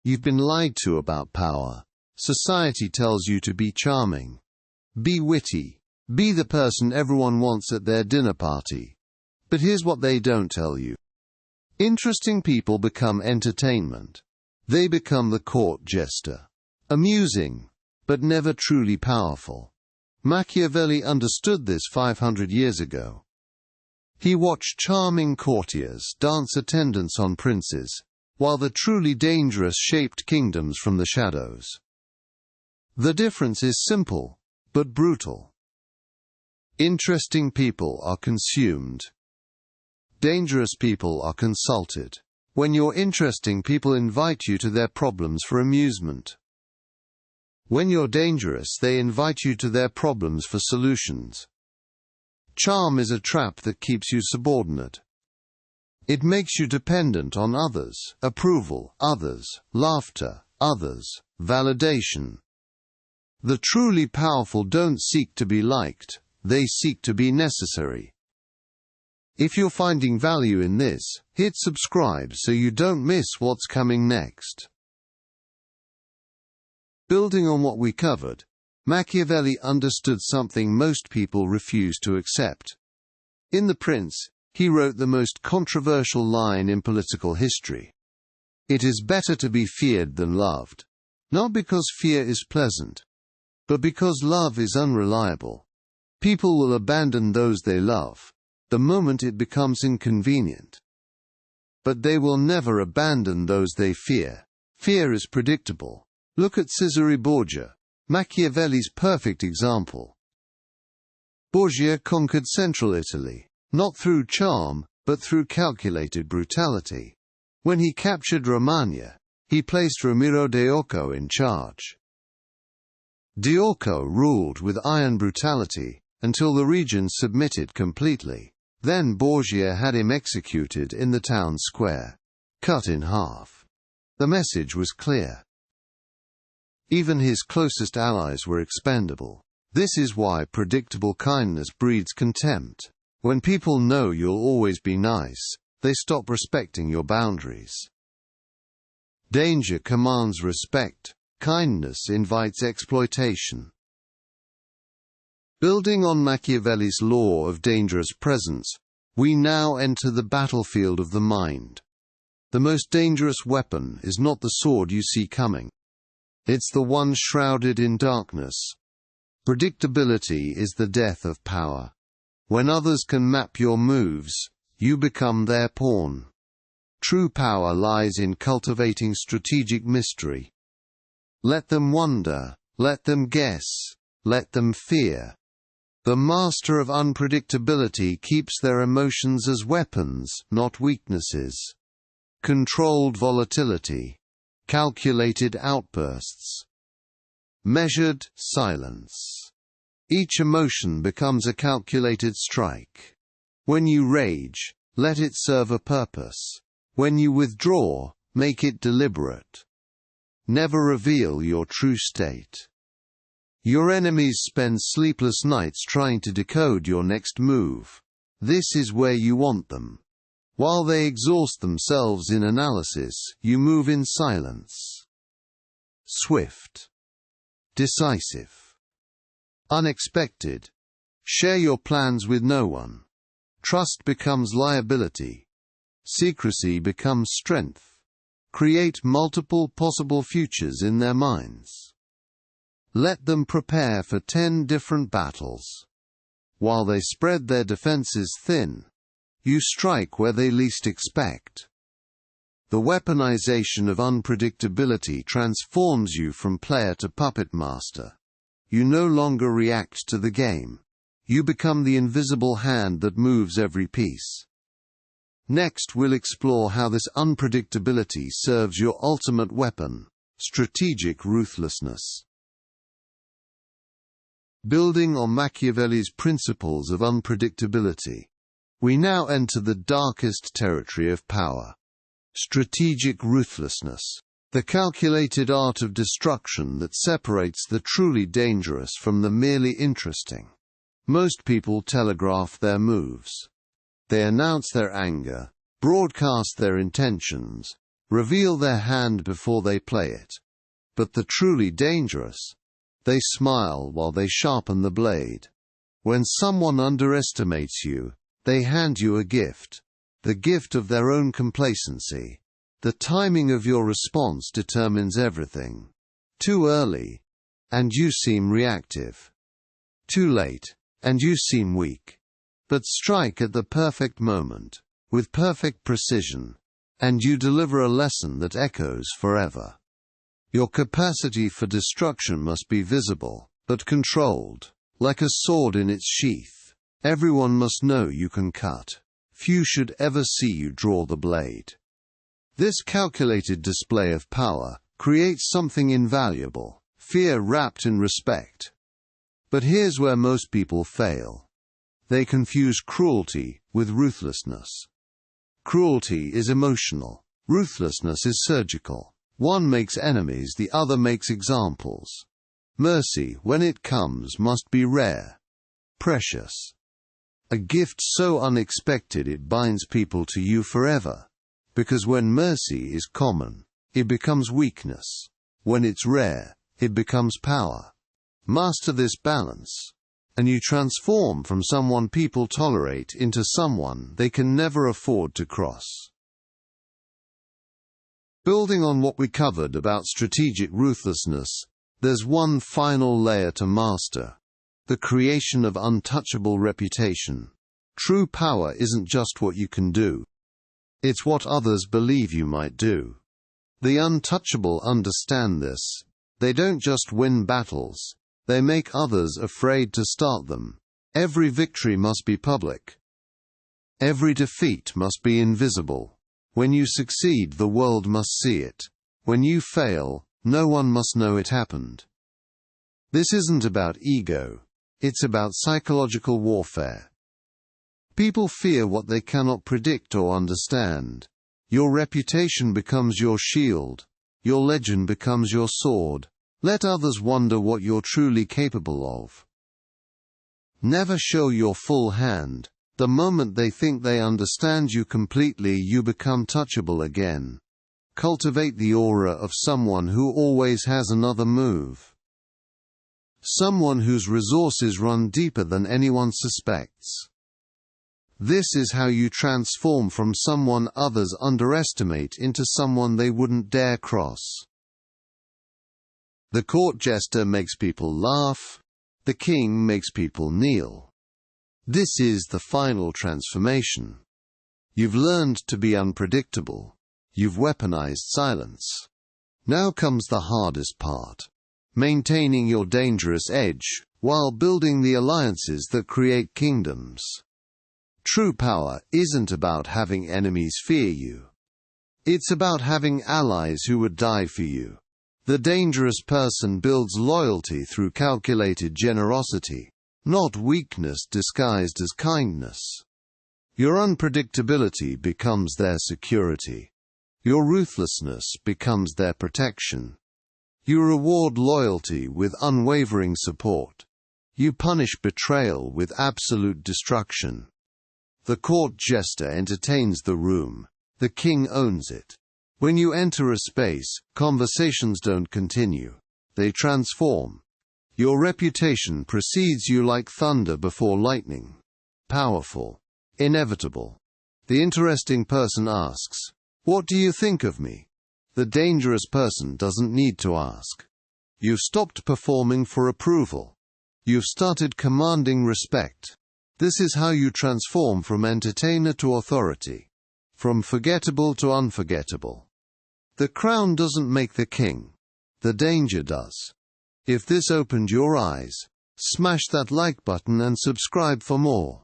You've been lied to about power. Society tells you to be charming. Be witty. Be the person everyone wants at their dinner party. But here's what they don't tell you. Interesting people become entertainment. They become the court jester. Amusing, but never truly powerful. Machiavelli understood this 500 years ago. He watched charming courtiers dance attendance on princes, while the truly dangerous shaped kingdoms from the shadows. The difference is simple, but brutal. Interesting people are consumed. Dangerous people are consulted. When you're interesting, people invite you to their problems for amusement. When you're dangerous, they invite you to their problems for solutions. Charm is a trap that keeps you subordinate. It makes you dependent on others, approval, others, laughter, others, validation. The truly powerful don't seek to be liked, they seek to be necessary. If you're finding value in this, hit subscribe so you don't miss what's coming next. Building on what we covered, Machiavelli understood something most people refuse to accept. In The Prince, he wrote the most controversial line in political history. It is better to be feared than loved, not because fear is pleasant, but because love is unreliable. People will abandon those they love the moment it becomes inconvenient. But they will never abandon those they fear. Fear is predictable. Look at Cesare Borgia, Machiavelli's perfect example. Borgia conquered central Italy, not through charm, but through calculated brutality. When he captured Romagna, he placed Ramiro d'Orco in charge. D'Orco ruled with iron brutality until the region submitted completely. Then Borgia had him executed in the town square, cut in half. The message was clear. Even his closest allies were expendable. This is why predictable kindness breeds contempt. When people know you'll always be nice, they stop respecting your boundaries. Danger commands respect. Kindness invites exploitation. Building on Machiavelli's law of dangerous presence, we now enter the battlefield of the mind. The most dangerous weapon is not the sword you see coming. It's the one shrouded in darkness. Predictability is the death of power. When others can map your moves, you become their pawn. True power lies in cultivating strategic mystery. Let them wonder, let them guess, let them fear. The master of unpredictability keeps their emotions as weapons, not weaknesses. Controlled volatility. Calculated outbursts. Measured silence. Each emotion becomes a calculated strike. When you rage, let it serve a purpose. When you withdraw, make it deliberate. Never reveal your true state. Your enemies spend sleepless nights trying to decode your next move. This is where you want them. While they exhaust themselves in analysis, you move in silence. Swift. Decisive. Unexpected. Share your plans with no one. Trust becomes liability. Secrecy becomes strength. Create multiple possible futures in their minds. Let them prepare for 10 different battles. While they spread their defenses thin, you strike where they least expect. The weaponization of unpredictability transforms you from player to puppet master. You no longer react to the game. You become the invisible hand that moves every piece. Next, we'll explore how this unpredictability serves your ultimate weapon, strategic ruthlessness. Building on Machiavelli's principles of unpredictability, we now enter the darkest territory of power. Strategic ruthlessness, the calculated art of destruction that separates the truly dangerous from the merely interesting. Most people telegraph their moves. They announce their anger, broadcast their intentions, reveal their hand before they play it. But the truly dangerous, they smile while they sharpen the blade. When someone underestimates you, they hand you a gift, the gift of their own complacency. The timing of your response determines everything. Too early, and you seem reactive. Too late, and you seem weak. But strike at the perfect moment, with perfect precision, and you deliver a lesson that echoes forever. Your capacity for destruction must be visible, but controlled, like a sword in its sheath. Everyone must know you can cut. Few should ever see you draw the blade. This calculated display of power creates something invaluable, fear wrapped in respect. But here's where most people fail. They confuse cruelty with ruthlessness. Cruelty is emotional. Ruthlessness is surgical. One makes enemies, the other makes examples. Mercy, when it comes, must be rare, precious. A gift so unexpected it binds people to you forever. Because when mercy is common, it becomes weakness. When it's rare, it becomes power. Master this balance, and you transform from someone people tolerate into someone they can never afford to cross. Building on what we covered about strategic ruthlessness, there's one final layer to master: the creation of untouchable reputation. True power isn't just what you can do. It's what others believe you might do. The untouchable understand this. They don't just win battles, they make others afraid to start them. Every victory must be public. Every defeat must be invisible. When you succeed, the world must see it. When you fail, no one must know it happened. This isn't about ego. It's about psychological warfare. People fear what they cannot predict or understand. Your reputation becomes your shield. Your legend becomes your sword. Let others wonder what you're truly capable of. Never show your full hand. The moment they think they understand you completely, you become touchable again. Cultivate the aura of someone who always has another move. Someone whose resources run deeper than anyone suspects. This is how you transform from someone others underestimate into someone they wouldn't dare cross. The court jester makes people laugh. The king makes people kneel. This is the final transformation. You've learned to be unpredictable. You've weaponized silence. Now comes the hardest part: maintaining your dangerous edge, while building the alliances that create kingdoms. True power isn't about having enemies fear you. It's about having allies who would die for you. The dangerous person builds loyalty through calculated generosity, not weakness disguised as kindness. Your unpredictability becomes their security. Your ruthlessness becomes their protection. You reward loyalty with unwavering support. You punish betrayal with absolute destruction. The court jester entertains the room. The king owns it. When you enter a space, conversations don't continue. They transform. Your reputation precedes you like thunder before lightning. Powerful. Inevitable. The interesting person asks, "What do you think of me?" The dangerous person doesn't need to ask. You've stopped performing for approval. You've started commanding respect. This is how you transform from entertainer to authority. From forgettable to unforgettable. The crown doesn't make the king. The danger does. If this opened your eyes, smash that like button and subscribe for more.